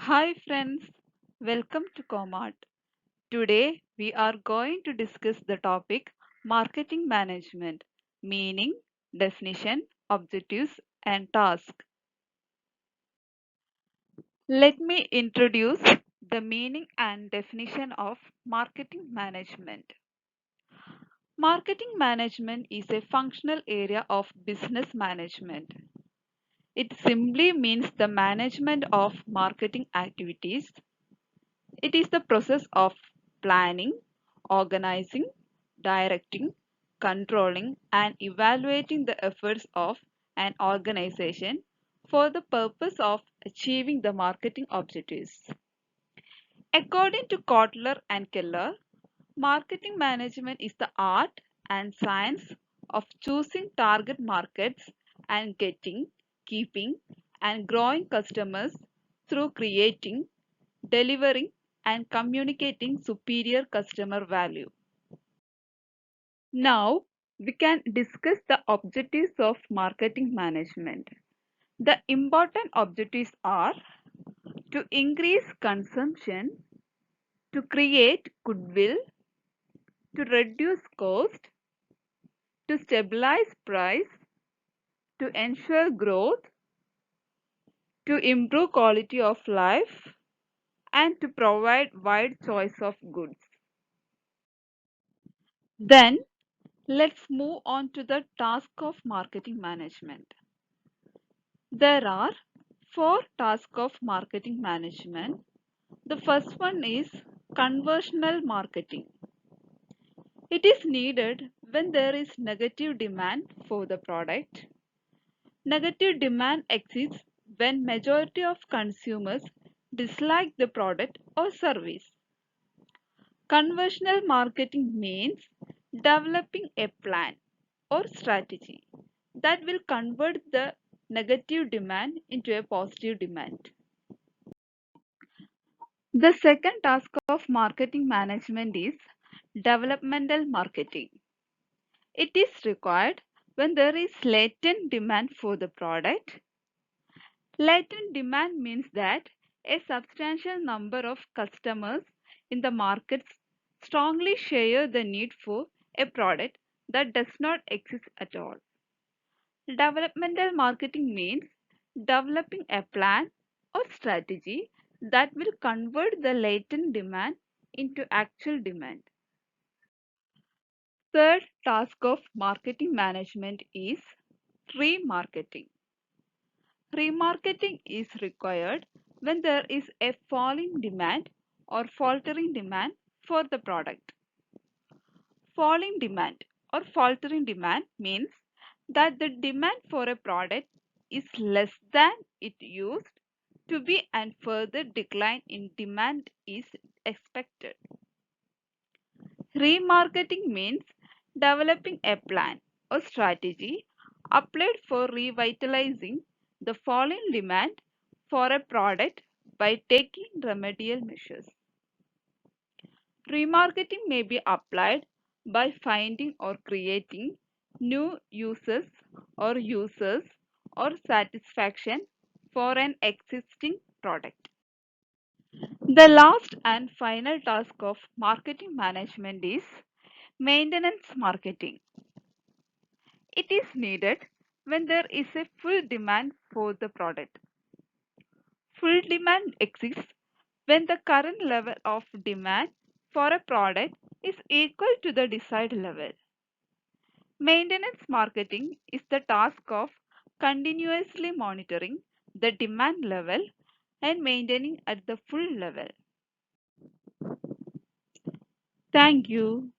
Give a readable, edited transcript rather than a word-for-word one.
Hi friends, welcome to Comart. Today we are going to discuss the topic marketing management, meaning, definition, objectives and task. Let me introduce the meaning and definition of marketing management. Marketing management is a functional area of business management. It simply means the management of marketing activities. It is the process of planning, organizing, directing, controlling, and evaluating the efforts of an organization for the purpose of achieving the marketing objectives. According to Kotler and Keller, marketing management is the art and science of choosing target markets and getting, keeping, and growing customers through creating, delivering, and communicating superior customer value. Now, we can discuss the objectives of marketing management. The important objectives are to increase consumption, to create goodwill, to reduce cost, to stabilize price, to ensure growth, to improve quality of life, and to provide wide choice of goods. Then, let's move on to the task of marketing management. There are four tasks of marketing management. The first one is conversational marketing. It is needed when there is negative demand for the product. Negative demand exists when majority of consumers dislike the product or service. Conversational marketing means developing a plan or strategy that will convert the negative demand into a positive demand. The second task of marketing management is developmental marketing. It is required when there is latent demand for the product. Latent demand means that a substantial number of customers in the markets strongly share the need for a product that does not exist at all. Developmental marketing means developing a plan or strategy that will convert the latent demand into actual demand. Third task of marketing management is remarketing. Remarketing is required when there is a falling demand or faltering demand for the product. Falling demand or faltering demand means that the demand for a product is less than it used to be and further decline in demand is expected. Remarketing means developing a plan or strategy applied for revitalizing the falling demand for a product by taking remedial measures. Remarketing may be applied by finding or creating new uses or satisfaction for an existing product. The last and final task of marketing management is maintenance marketing. It is needed when there is a full demand for the product. Full demand exists when the current level of demand for a product is equal to the desired level. Maintenance marketing is the task of continuously monitoring the demand level and maintaining at the full level. Thank you.